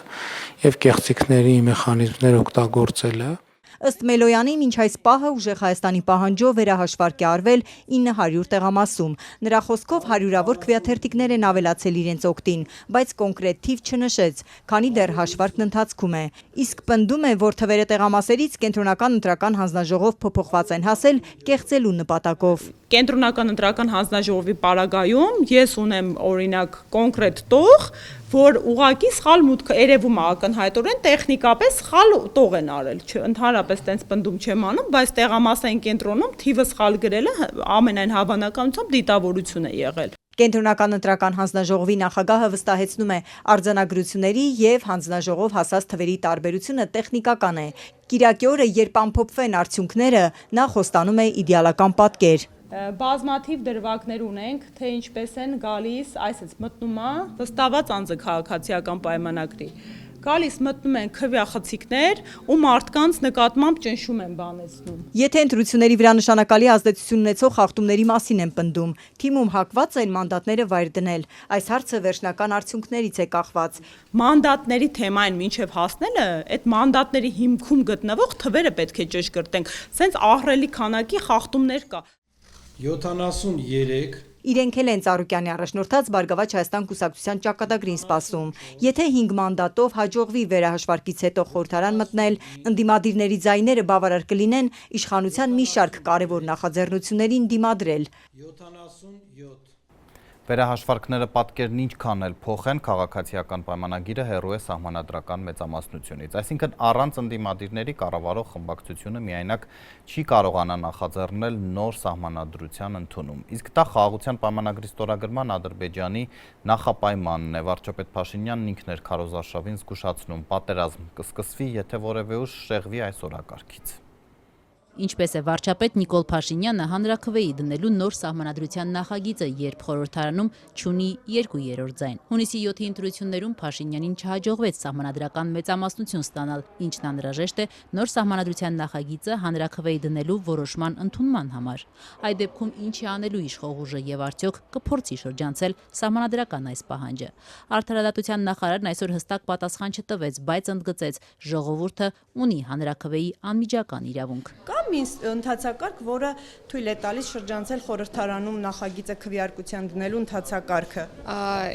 եւ կեղծիքների մեխանիզմներ օգտագործելը։ Ըստ Մելոյանի, մինչ այս պահը ուժեղ Հայաստանի պահանջով վերահաշվարկ է արվել 900 տեղամասում։ Նրա խոսքով հարյուրավոր քվեաթերթիկներ են ավելացել իրենց օգտին, բայց կոնկրետ թիվ չնշեց, քանի դեռ հաշվարկն ընթացքում է։ Իսկ պնդում է, որ թվերը տեղամասերից կենտրոնական ընտրական հանձնաժողով փոփոխված են հասել կեղծելու նպատակով։ Կենտրոնական ընտրական հանձնաժողովի պարագայում ես ունեմ օրինակ կոնկրետ տող, որ ուղակի սխալ մուտքը երևում է ակնհայտորեն տեխնիկապես սխալ տող են արել, ընդհանրապես տենց պնդում չեմ անում, բայց տեղամասային կենտրոնում թիվը սխալ գրելը ամենայն հավանականությամբ դիտավորություն է եղել։ Կենտրոնական ընտրական հանձնաժողովի նախագահը վստահեցնում է, արձանագրությունների եւ հանձնաժողով հասած թվերի տարբերությունը տեխնիկական է։ Կիրակի օրը, երբ ամփոփվեն արդյունքները, նա խոստանում է իդեալական պատկեր։ Բազմաթիվ դրվագներ ունենք, թե ինչպես են գալիս, այսպես մտնում է վստահված անձը քաղաքացիական պայմանագրի։ Գալիս մտնում են քվյախցիկներ ու մարդկանց նկատմամբ ճնշում են բանեցնում։ Եթե ընտրությունների վրա նշանակալի ազդեցություն ունեցող խախտումների մասին են պնդում, թիմում հակված են մանդատները վայր դնել։ Այս հարցը վերջնական արդյունքներից է կախված։ Մանդատների թեմային մինչև հասնելը, այդ մանդատների հիմքում գտնվող թվերը պետք է ճշգրտենք։ Սենց ահռելի քանակի խախտումներ կա։ 73 Իրենք էլ են Ծառուկյանի առաջնորդած Բարգավաճ Հայաստան կուսակցության ճակատագրին սպասում։ Եթե 5 մանդատով հաջողվի վերահաշվարկից հետո խորհրդարան մտնել, ընդդիմադիրների ձայները բավարար կլինեն իշխանության մի շարք կարևոր նախաձեռնություններին դիմադրել։ 77 Վերահաշվարկները պատկերն ինչքան էլ փոխեն, քաղաքացիական պայմանագիրը հեռու է սահմանադրական մեծամասնությունից, այսինքն առանց ընդդիմադիրների կառավարող խմբակցությունը միայնակ չի կարողանա նախաձեռնել նոր սահմանադրության ընդունում։ Իսկ դա խաղաղության պայմանագրի ստորագրման Ադրբեջանի նախապայմանն է։ Վարչապետ Փաշինյանն ինքն էր քարոզարշավին զգուշացնում, պատերազմ կսկսվի, եթե որևէ ուժ շեղվի այս օրակարգից։ Ինչպես է վարչապետ Նիկոլ Փաշինյանը հանրաքվեի դնելու նոր սահմանադրության նախագիծը, երբ խորհրդարանում չունի 2/3 ձայն։ Հունիսի 7-ի ընտրություններում Փաշինյանին չհաջողվեց սահմանադրական մեծամասնություն ստանալ, ինչն անհրաժեշտ է նոր սահմանադրության նախագիծը հանրաքվեի դնելու որոշման ընդունման համար։ Այդ դեպքում ինչ է անելու իշխող ուժը եւ արդյոք կփորձի շրջանցել սահմանադրական այս պահանջը։ Արդարադատության նախարարն այսօր հստակ պատասխան չտվեց, բայց ընդգծեց, ժողովուրդը ունի հանրաքվեի անմիջական իրավունք։ Մի ընթացակարգ, որը թույլ է տալիս շրջանցել խորհրդարանում նախագիծը քվեարկության դնելու ընթացակարգը։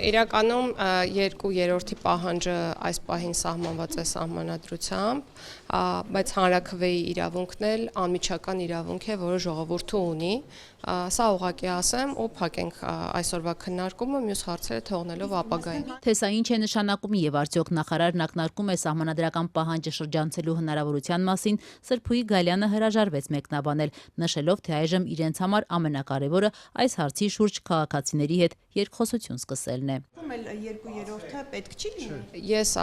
Իրականում 2/3 պահանջը այս պահին սահմանված է սահմանադրությամբ, բայց հանրաքվեի իրավունքն էլ անմիջական իրավունք է, որը ժողովուրդը ունի։ Սա ուղղակի ասեմ ու փակենք այսօրվա քննարկումը, մյուս հարցերը թողնելով ապագային։ Թե սա ինչ է նշանակում եւ արդյոք նախարարն ակնարկում է սահմանադրական պահանջը շրջանցելու հնարավորության մասին, Սրփուի Գալյանը հրաժարվեց մեկնաբանել, նշելով, թե այժմ իրենց համար ամենակարևորը այս հարցի շուրջ քաղաքացիների հետ երկխոսություն սկսելն է։ 2/3 պետք չի լինի։ Ես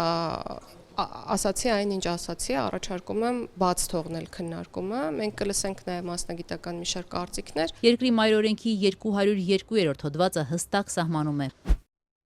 ասացի այն, ինչ ասացի, առաջարկում եմ բաց թողնել քննարկումը, մենք կլսենք նաև մասնագիտական մի շարք կարծիքներ։ Երկրի մայր օրենքի 202-րդ հոդվածը հստակ սահմանում է.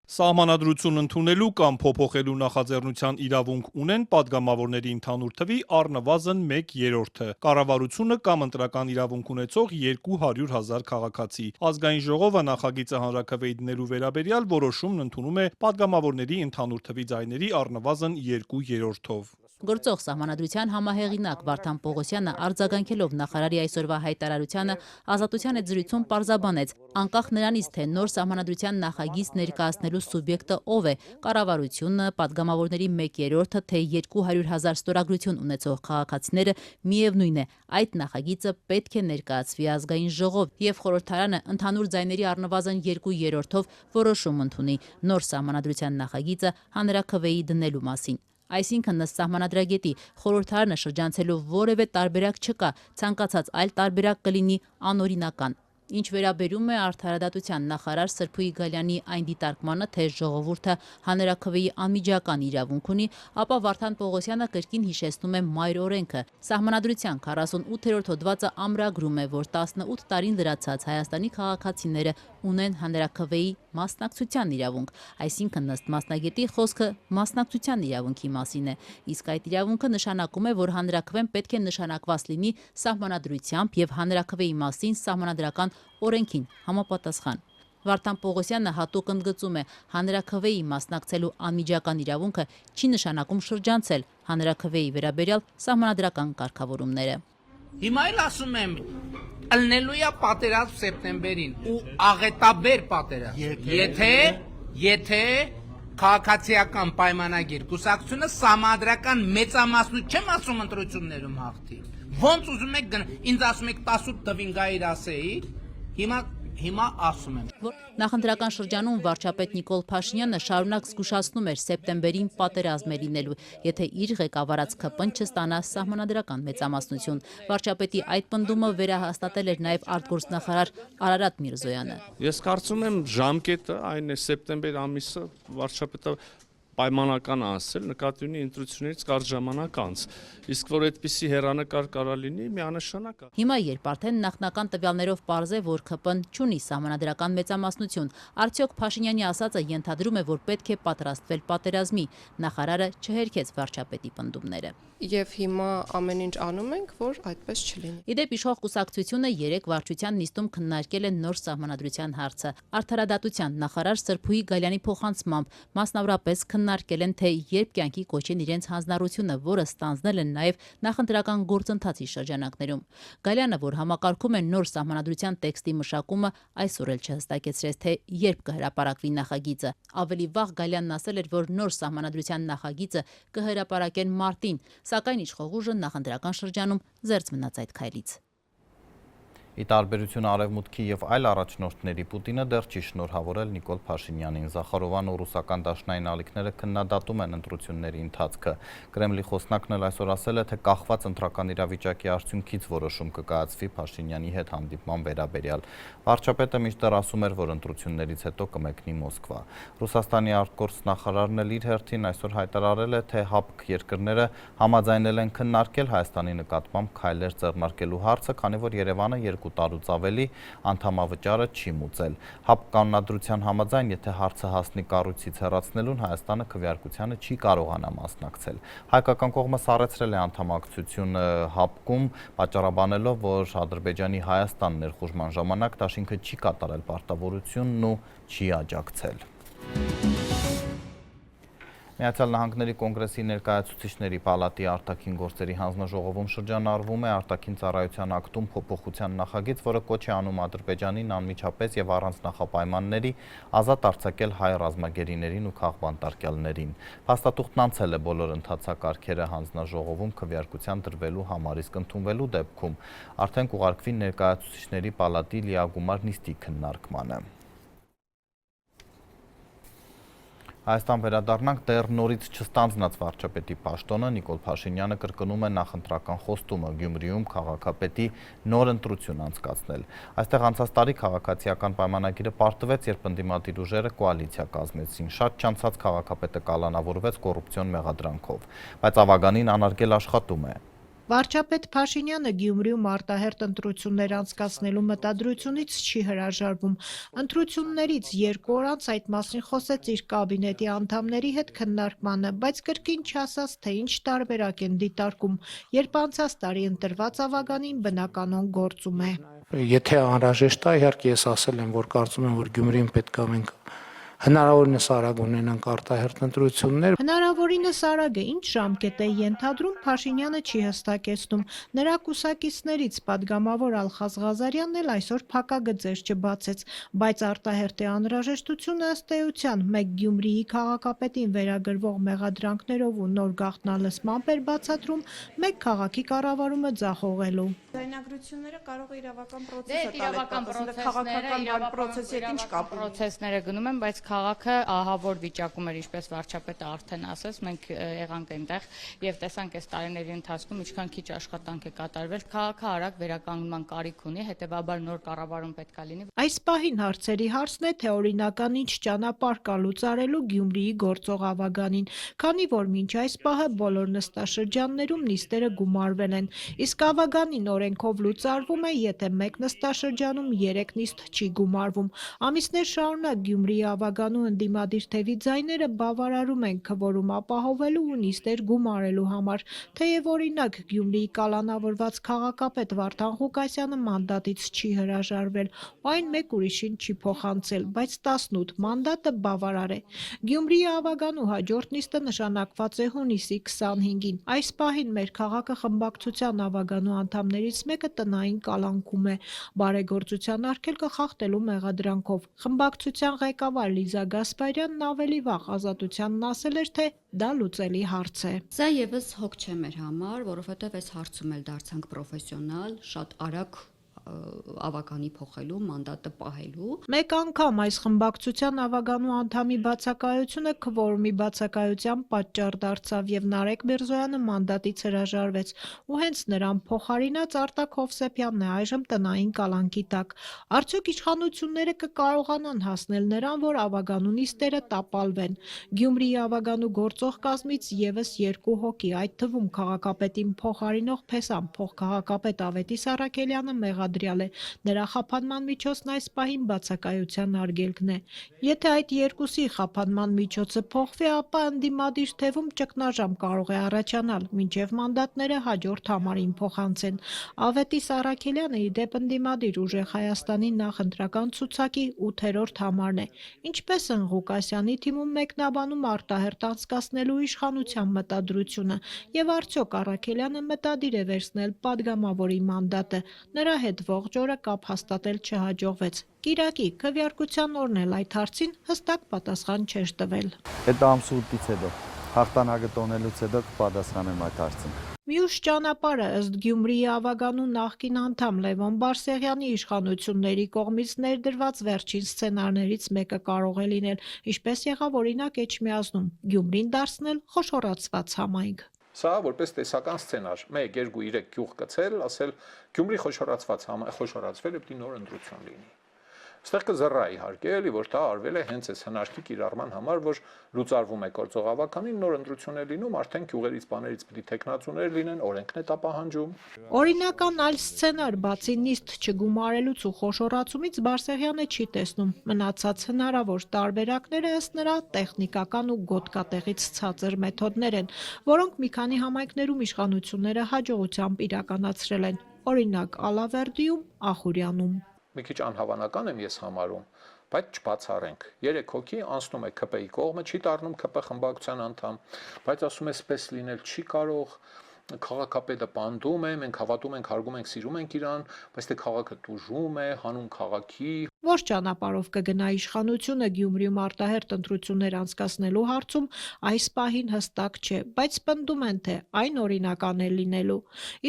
Սահմանադրություն ընդունելու կամ փոփոխելու նախաձեռնության իրավունք ունեն падգամավորների ընդհանուր թվի առնվազն 1/3-ը, կառավարությունը կամ ընտրական իրավունք ունեցող 200,000 քաղաքացի։ Ազգային ժողովը նախագիծը հանրաքվեի դնելու վերաբերյալ որոշումն ընդունում է падգամավորների ընդհանուր թվի ձայների առնվազն 2/3-ով։ Գործող սահմանադրության համահեղինակ Վարդան Պողոսյանը արձագանքելով նախարարի այսօրվա հայտարարությանը Ազատության հետ զրույցում պարզաբանեց, անկախ նրանից, թե նոր սահմանադրության նախագիծ ներկայացնելու սուբյեկտը ով է, կառավարությունը, падգամավորների 1/3-ը, թե 200,000 ստորագրություն ունեցող քաղաքացիները, միևնույն է, այդ նախագիծը պետք է ներկայացվի ազգային ժողով եւ խորհրդարանը ընդհանուր ձայների առնվազն 2/3-ով որոշում ընդունի նոր սահմանադրության նախագիծը հանրաքվեի դնելու մասին։ Այսինքն ըստ սահմանադրագետի խորհրդարանը շրջանցելու որևէ տարբերակ չկա, ցանկացած այլ տարբերակ կլինի անօրինական։ Ինչ վերաբերում է արդարադատության նախարար Սրփուի Գալյանի այն դիտարկմանը, թե ժողովուրդը հանրաքվեի անմիջական իրավունք ունի, ապա Վարդան Պողոսյանը կրկին հիշեցնում է մայր օրենքը։ Սահմանադրության 48-րդ հոդվածը ամրագրում է, որ 18 տարին լրացած Հայաստանի քաղաքացիները ունեն հանրաքվեի մասնակցության իրավունք, այսինքն ըստ մասնագետի խոսքը մասնակցության իրավունքի մասին է, իսկ այդ իրավունքը նշանակում է, որ հանրաքվեն պետք է նշանակված լինի սահմանադրությամբ եւ հանրաքվեի մասին սահմանադրական օրենքին համապատասխան։ Վարդան Պողոսյանը հատուկ ընդգծում է, հանրաքվեի մասնակցելու անմիջական իրավունքը չի նշանակում շրջանցել հանրաքվեի վերաբերյալ սահմանադրական կարգավորումները։ Հիմա էլ ասում եմ, ըլնելու է պատերազմ սեպտեմբերին ու աղետաբեր պատերազմ։ Եթե քաղաքացիական պայմանագիր կուսակցությունը սահմանադրական մեծամասնություն չեմ ասում ընտրություններում հաղթի։ Ոնց ուզում եք ինձ ասում եք 18 տվին գայր ասեի, հիմա Հիմա ասում եմ։ Նախընտրական շրջանում վարչապետ Նիկոլ Փաշինյանը շարունակ զգուշացնում էր սեպտեմբերին պատերազմ է լինելու, եթե իր ղեկավարած ԿՊ-ն չստանա սահմանադրական մեծամասնություն։ Վարչապետի այդ պնդումը վերահաստատել էր նաև արտգործնախարար Արարատ Միրզոյանը։ Ես կարծում եմ ժամկետը այն է սեպտեմբեր ամիսը վարչապետը պայմանական ասել, նկատի ունի ընտրություններից կարճ ժամանակ անց, իսկ որ այդպիսի հեռանկար կարա լինի, միանշանակ է։ Հիմա երբ արդեն նախնական տվյալներով պարզ է, որ ԿՊ-ն չունի սահմանադրական մեծամասնություն, արդյոք Փաշինյանի ասածը ենթադրում է, որ պետք է պատրաստվել պատերազմի, նախարարը չհերքեց վարչապետի պնդումները։ Եվ հիմա ամեն ինչ անում ենք, որ այդպես չլինի։ Իդեպ իշխող կուսակցությունը երեք վարչության նիստում քննարկել է նոր սահմանադրության հարցը։ Արդարադատության նախարար Սրփուհի Գալյանի փոխանցմամբ մասնավորապես քննարկել են, թե երբ կյանքի կոչեն իրենց հանձնառությունը, որը ստանձնել են նաև նախընտրական գործընթացի շրջանակներում։ Գալյանը, որ համակարգում է նոր սահմանադրության տեքստի մշակումը, այսօր էլ չհստակեցրեց, թե երբ կհրապարակվի նախագիծը։ Ավելի վաղ Գալյանն ասել էր, որ նոր սահմանադրության նախագիծը կհրապարակեն մարտին, սակայն իշխող ուժը նախընտրական շրջանում զերծ մնաց այդ քայլից։ Ի տարբերություն Արևմուտքի եւ այլ առաջնորդների Պուտինը դեռ չի շնորհավորել Նիկոլ Փաշինյանին։ Զախարովան ու ռուսական դաշնային ալիքները քննադատում են ընտրությունների ընթացքը։ Կրեմլի խոսնակն էլ այսօր ասել է, թե կախված ընտրական իրավիճակի արդյունքից որոշում կկայացվի Փաշինյանի հետ հանդիպման վերաբերյալ։ Վարչապետը մինչդեռ ասում էր, որ ընտրություններից հետո կմեկնի Մոսկվա։ Ռուսաստանի արտգործնախարարն էլ իր հերթին այսօր հայտարարել է, թե ՀԱՊԿ երկրները համաձայնել են քննարկել Հայաստանի նկատմամբ քայլեր ձեռնարկելու հարցը, քանի որ Երևանը 2 տարուց ավելի անդամավճարը չի մուծել։ ՀԱՊԿ կանոնադրության համաձայն, եթե հարցը հասնի կառույցից հեռացնելուն, Հայաստանը քվեարկությանը չի կարողանա մասնակցել։ Հայկական կողմը սառեցրել է անդամակցությունը ՀԱՊԿ-ում, պատճառաբանելով, որ Ադրբեջանի Հայաստան ներխուժման ժամանակ դաշինքը չի կատարել պարտավորությունն ու չի աջակցել։ Միացյալ Նահանգների կոնգրեսի ներկայացուցիչների պալատի արտաքին գործերի հանձնաժողովում շրջանառվում է արտաքին ծառայության ակտում փոփոխության նախագիծ, որը կոչ է անում Ադրբեջանին անմիջապես եւ առանց նախապայմանների ազատ արձակել հայ ռազմագերիներին ու քաղբանտարկյալներին։ Փաստաթուղթն անցել է բոլոր ընթացակարգերը հանձնաժողովում քվեարկության դրվելու համար, իսկ ընդունվելու դեպքում արդեն կուղարկվի ներկայացուցիչների պալատի լիագումար նիստի քննարկմանը։ Հայաստան վերադառնանք, դեռ նորից չստանձնած վարչապետի պաշտոնը Նիկոլ Փաշինյանը կրկնում է նախընտրական խոստումը Գյումրիում քաղաքապետի նոր ընտրություն անցկացնել։ Այստեղ անցած տարի քաղաքացիական պայմանագիրը պարտվեց, երբ ընդդիմադիր ուժերը կոալիցիա կազմեցին։ Շատ չանցած քաղաքապետը կալանավորվեց կոռուպցիոն մեղադրանքով, բայց ավագանին անարգել աշխատում է։ Վարչապետ Փաշինյանը Գյումրիում արտահերթ ընտրություններ անցկացնելու մտադրությունից չի հրաժարվում։ Ընտրություններից 2 օր անց այդ մասին խոսեց իր կաբինետի անդամների հետ քննարկմանը, բայց կրկին չասաց, թե ինչ տարբերակ են դիտարկում, երբ անցած տարի ընտրված ավագանին բնականon գործում է։ Եթե անհրաժեշտ է, իհարկե ես ասել եմ, որ կարծում եմ, որ Գյումրիում պետք է մենք հնարավորինս արագ ունենանք արտահերթ ընտրություններ։ Հնարավորինս արագը ինչ ժամկետ է ենթադրում, Փաշինյանը չի հստակեցնում։ Նրա կուսակիցներից падգամավոր Ալխազ Ղազարյանն էլ այսօր փակագծեր չբացեց, բայց արտահերթի անհրաժեշտությունը ըստ էության մեկ Գյումրիի քաղաքապետին վերագրվող մեղադրանքներով ու նոր գաղտնալսմամբ էր բացատրում, մեկ քաղաքի կառավարումը ձախողելու։ Ձայնագրությունները կարող է իրավական պրոցեսը պրոցեսները գնում են, բայց քաղաքը ահավոր վիճակում էր, ինչպես վարչապետը արդեն ասաց, մենք եղանք այնտեղ եւ տեսանք այս տարիների ընթացքում ինչքան քիչ աշխատանք է կատարվել։ Քաղաքը արագ վերականգնման կարիք ունի, հետեւաբար նոր կառավարում պետք է լինի։ Այս պահին հարցերի հարցն է, թե օրինական ինչ ճանապարհ կա լուծարելու Գյումրիի գործող ավագանին, քանի որ մինչ այս պահը բոլոր նստաշրջաններում նիստերը գումարվել են, իսկ ավագանին օրենքով լուծարվում է, եթե մեկ նստաշրջանում 3 նիստ չի գումարվում։ Ամիսներ շարունակ Գյումրիի ավագանու ընդդիմադիր թևի ձայները բավարարում են քվորում ապահովելու ու նիստեր գումարելու համար, թեև օրինակ Գյումրիի կալանավորված քաղաքապետ Վարդան Ղուկասյանը մանդատից չի հրաժարվել, ու այն մեկ ուրիշին չի փոխանցել, բայց 18 մանդատը բավարար է։ Գյումրիի ավագանու հաջորդ նիստը նշանակված է հունիսի 25-ին։ Այս պահին մեր քաղաքը խմբակցության ավագանու անդամներից մեկը տնային կալանքում է, բարեգործության արգելքը խախտելու մեղադրանքով։ Խմբակցության ղեկավար Լիզա Գասպարյանն ավելի վաղ Ազատությանն ասել էր, թե դա լուծելի հարց է։ Սա եւս հոգ չէ մեր համար, որովհետեւ այս հարցում էլ դարձանք պրոֆեսիոնալ, շատ արագ ավագանի փոխելու, մանդատը պահելու։ Մեկ անգամ այս խմբակցության ավագանու անդամի բացակայությունը քվորումի բացակայության պատճառ դարձավ եւ Նարեկ Միրզոյանը մանդատից հրաժարվեց ու հենց նրան փոխարինած Արտակ Հովսեփյանն է այժմ տնային կալանքի տակ։ Արդյոք իշխանությունները կկարողանան հասնել նրան, որ ավագանու նիստերը տապալվեն։ Գյումրիի ավագանու գործող կազմից եւս 2 հոգի, այդ թվում քաղաքապետին փոխարինող Փեսան փոխքաղաքապետ Ավետիս Առաքելյանը մեղադրյալ է։ Նրա խափանման միջոցն այս պահին բացակայության արգելքն է։ Եթե այդ երկուսի խափանման միջոցը փոխվի, ապա ընդդիմադիր թևում ճգնաժամ կարող է առաջանալ, մինչև մանդատները հաջորդ համարին փոխանցեն։ Ավետիս Առաքելյանը ի դեպ ընդդիմադիր ուժեղ Հայաստանի նախընտրական ցուցակի 8-րդ համարն է։ Ինչպես են Ղուկասյանի թիմում մեկնաբանում արտահերտ անցկացնելու իշխանության մտադրությունը եւ արդյոք Առաքելյանը մտադիր է վերցնել падգամավորի մանդատը։ Նրա հետ ողջ օրը կապ հաստատել չհաջողվեց։ Կիրակի քվեարկության օրն էլ այդ հարցին հստակ պատասխան չէր տվել։ Այդ ամսուտից հետո հաղթանակը տոնելուց հետո կպատասխանեմ այդ հարցին։ Մյուս ճանապարհը ըստ Գյումրիի ավագանու նախկին անդամ Լևոն Բարսեղյանի իշխանությունների կողմից ներդրված վերջին սցենարներից մեկը կարող է լինել, ինչպես եղավ օրինակ Էջմիածնում, Գյումրին դարձնել խոշորացված համայնք։ Սա որպես տեսական սցենար 1, 2, 3 գյուղ գցել, ասել Գյումրի խոշորացվել է պիտի նոր ընտրություն լինի։ Այստեղ կզռա իհարկե, էլի որ դա արվել է հենց այս հնարքի կիրառման համար, որ լուծարվում է գործող ավականին, նոր ընտրություն է լինում, արդեն գյուղերից բաներից պիտի տեխնացուներ լինեն, օրենքն է դա պահանջում։ Օրինական այլ սցենար բացի նիստ չգումարելուց ու խոշորացումից Բարսեղյանը չի տեսնում։ Մնացած հնարավոր տարբերակները ըստ նրա տեխնիկական ու գոտկատեղից ցածր մեթոդներ են, որոնք մի քանի համայնքներում իշխանությունները հաջողությամբ իրականացրել են։ Օրինակ Ալավերդիում, Ախուրյանում։ Մի քիչ անհավանական եմ ես համարում, բայց չբացառենք։ 3 հոգի անցնում է ՔՊ-ի կողմը, չի դառնում ՔՊ խմբակցության անդամ, բայց ասում է սպես լինել չի կարող, քաղաքապետը պանդում է, մենք հավատում ենք, հարգում ենք, սիրում ենք իրան, բայց թե քաղաքը տուժում է, հանուն քաղաքի։ Որ ճանապարհով կգնա իշխանությունը Գյումրիում արտահերտ ընտրություններ անցկացնելու հարցում այս պահին հստակ չէ, բայց պնդում են, թե այն օրինական է լինելու։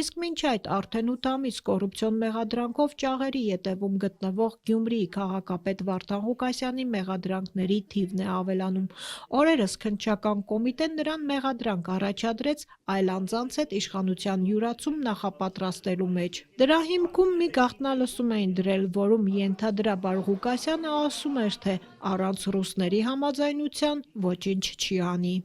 Իսկ մինչ այդ արդեն 8 ամիս կոռուպցիոն մեղադրանքով ճաղերի ետևում գտնվող Գյումրիի քաղաքապետ Վարդան Ղուկասյանի մեղադրանքների թիվն է ավելանում։ Օրերս քննչական կոմիտեն նրան մեղադրանք առաջադրեց այլ անձանց հետ իշխանության յուրացում նախապատրաստելու մեջ։ Դրա հիմքում մի գաղտնալսում էին դրել, որում ենթադրաբար Ղուկասյանը ասում էր, թե առանց ռուսների համաձայնության ոչինչ չի անի։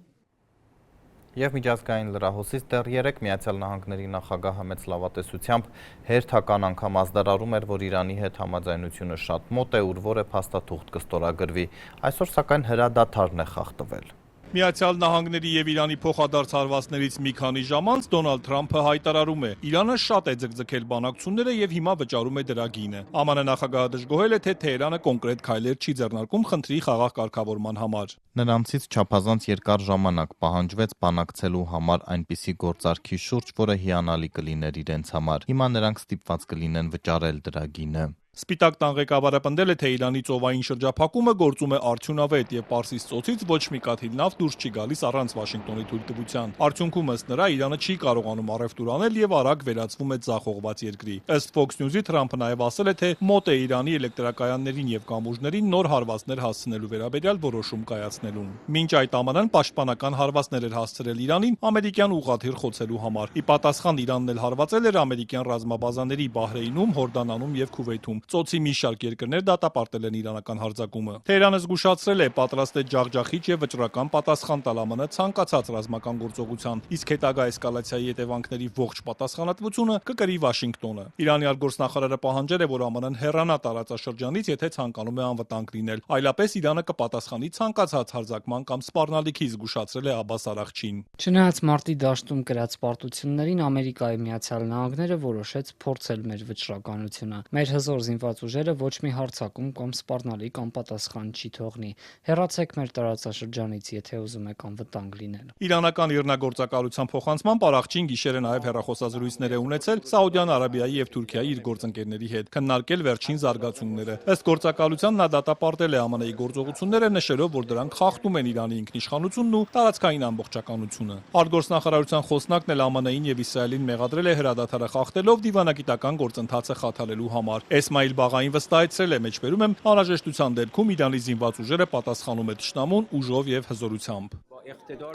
Եվ միջազգային լրահոսից դեռ 3 Միացյալ Նահանգների նախագահը մեծ լավատեսությամբ հերթական անգամ ազդարարում էր, որ Իրանի հետ համաձայնությունը շատ մոտ է, ուր որը փաստաթուղթ կստորագրվի։ Այսօր սակայն հրադադարն է խախտվել։ Միացյալ Նահանգների եւ Իրանի փոխադարձ հարվածներից մի քանի ժամ անց Դոնալդ Թրամփը հայտարարում է. Իրանը շատ է ձգձգել բանակցությունները եւ հիմա վճարում է դրա գինը։ ԱՄՆ նախագահը դժգոհել է, թե Թեհրանը կոնկրետ քայլեր չի ձեռնարկում խնդրի խաղաղ կարգավորման համար։ Նրանցից չափազանց երկար ժամանակ պահանջվեց բանակցելու համար այնպիսի գործարքի շուրջ, որը հիանալի կլիներ իրենց համար։ Հիմա նրանք ստիպված կլինեն վճարել դրա գինը։ Սպիտակ տան ղեկավարը պնդել է, թե Իրանի ծովային շրջափակումը գործում է արդյունավետ եւ Պարսից ծոցից ոչ մի կաթիլ նավթ դուրս չի գալիս առանց Վաշինգտոնի թույլտվության։ Արդյունքում ըստ նրա Իրանը չի կարողանում առևտուր անել եւ արագ վերածվում է ձախողված երկրի։ Ըստ Fox News-ի Թրամփը նաեւ ասել է, թե մոտ է Իրանի էլեկտրակայաններին եւ կամուրջներին նոր հարվածներ հասցնելու վերաբերյալ որոշում կայացնելուն։ Մինչ այդ ԱՄՆ-ն պաշտպանական հարվածներ էր հասցրել Իրանին ամերիկյան ուղղաթիռ խոցելու համար։ Ի պատասխան Իրանն էլ հարվածել էր ամերիկյան ռազմաբազաների Բահրեյնում, Հորդանանում եւ Քուվեյթում։ Ծոցի մի շարք երկրներ դատապարտել են իրանական հարձակումը։ Թեհրանը զգուշացրել է, պատրաստ է ջախջախիչ եւ վճռական պատասխան տալ ԱՄՆ ցանկացած ռազմական գործողության, իսկ հետագա էսկալացիայի հետևանքների ողջ պատասխանատվությունը կկրի Վաշինգտոնը։ Իրանի արտգործնախարարը պահանջել է, որ ԱՄՆ-ն հեռանա տարածաշրջանից, եթե ցանկանում է անվտանգ լինել։ Այլապես Իրանը կպատասխանի ցանկացած հարձակման կամ սպառնալիքի, զգուշացրել է Աբբաս Արաղչին։ Չնայած մարտի դաշտում կրած պարտություններին Ամերիկայի Միացյալ Նահանգները որոշեց փորձել մեր վճռականությունը։ Մեր հզոր զինված ուժերը ոչ մի հարձակում կամ սպառնալի կամ պատասխան չի թողնի։ Հեռացեք մեր տարածաշրջանից, եթե ուզում եք անվտանգ լինել։ Իրանական իրնագործակալության փոխանցմամբ առողջին գիշերը նաև հեռախոսազրույցներ է ունեցել Սաուդյան Արաբիայի եւ Թուրքիայի իր գործընկերների հետ, քննարկել վերջին զարգացումները։ Ըստ գործակալության նա դատապարտել է ԱՄՆ-ի գործողությունները, նշելով, որ դրանք խախտում են Իրանի ինքնիշխանությունն ու տարածքային ամբողջականությունը։ Արտգործնախարարության խոսնակն էլ ԱՄՆ-ին եւ Իսրայելին մեղադրել է հրադադարը խախտելով դիվանագիտական գործընթացը խաթարելու համար։ Էսմայիլ Բաղային վստահեցրել է, մեջբերում եմ, անհրաժեշտության դեպքում Իրանի զինված ուժերը պատասխանում է թշնամուն ուժով եւ հզորությամբ։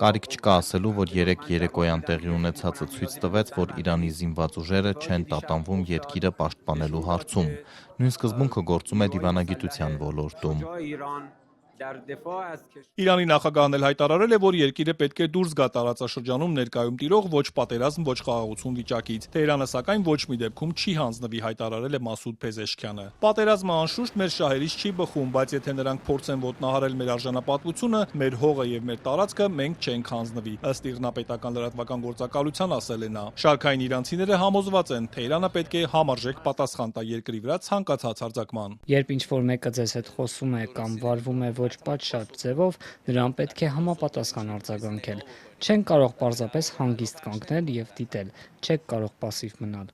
Կարիք չկա ասելու, որ երեկոյան տեղի ունեցածը ցույց տվեց, որ Իրանի զինված ուժերը չեն տատանվում երկիրը պաշտպանելու հարցում։ Նույն սկզբունքը գործում է դիվանագիտության ոլորտում։ Իրանի նախագահն էլ հայտարարել է, որ երկիրը պետք է դուրս գա տարածաշրջանում ներկայում տիրող ոչ պատերազմ, ոչ խաղաղություն վիճակից։ Թեհրանը սակայն ոչ մի դեպքում չի հանձնվի, հայտարարել է Մասուդ Փեզեշքյանը։ Պատերազմը անշուշտ մեր շահերից չի բխում, բայց եթե նրանք փորձեն ոտնահարել մեր արժանապատվությունը, մեր հողը եւ մեր տարածքը, մենք չենք հանձնվի։ Ըստ Իռնապետական լրատվական գործակալության ասել է նա։ Շարքային իրանցիները համոզված են, Թեհրանը պետք է համարժեք պատասխան տա երկրի վրա ցանկացած հարձակման։ Երբ ինչ-որ մեկը ձեզ հետ խոսում է կամ վարվում է ոչ պատշաճ ձևով, դրան պետք է համապատասխան արձագանքել։ Չեն կարող պարզապես հանգիստ կանգնել եւ դիտել, չեք կարող пассив մնալ։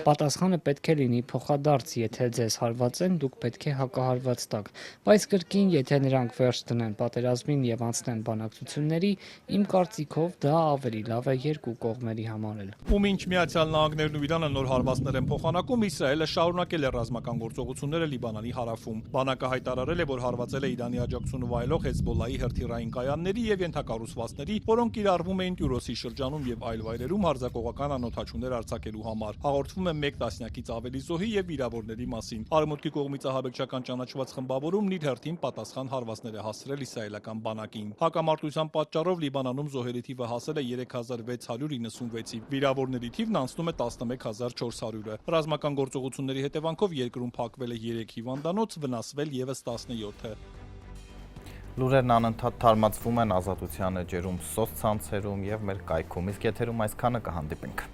Պատասխանը պետք է լինի փոխադարձ, եթե ձեզ հարված են, դուք պետք է հակահարված տաք, բայց կրկին, եթե նրանք վերջ դնեն պատերազմին եւ անցնեն բանակցությունների, իմ կարծիքով դա ավելի լավ է երկու կողմերի համար էլ։ Ու մինչ Միացյալ Նահանգներն ու Իրանը նոր հարվածներ են փոխանակում, Իսրայելը շարունակել է ռազմական գործողությունները Լիբանանի հարավում։ Բանակը հայտարարել է, որ հարվածել է Իրանի աջակցությունը վայելող Հեզբոլլայի հրթիռային կայանների եւ ենթակառուցվածքների, որոնք կիրառվում էին Տյուրոսի շրջանում եւ այլ վայրերում հարձակողական անօթաչուներ արձակելու համար։ Հաղորդվում է 1 տասնյակից ավելի զոհի եւ վիրավորների մասին։ Արևմուտքի կողմից ահաբեկչական ճանաչված խմբավորումն իր հերթին պատասխան հարվածներ է հասցրել իսրայելական բանակին։ Հակամարտության պատճառով Լիբանանում զոհերի թիվը հասել է 3696-ի, վիրավորների թիվն անցնում է 11400-ը։ Ռազմական գործողությունների հետևանքով երկրում փակվել է 3 հիվանդանոց, վնասվել եւս 17-ը։ Լուրերն անընդհատ թարմացվում են Ազատության էջերում, սոցցանցերում եւ մեր կայքում, իսկ եթերում այսքանը կհանդիպենք։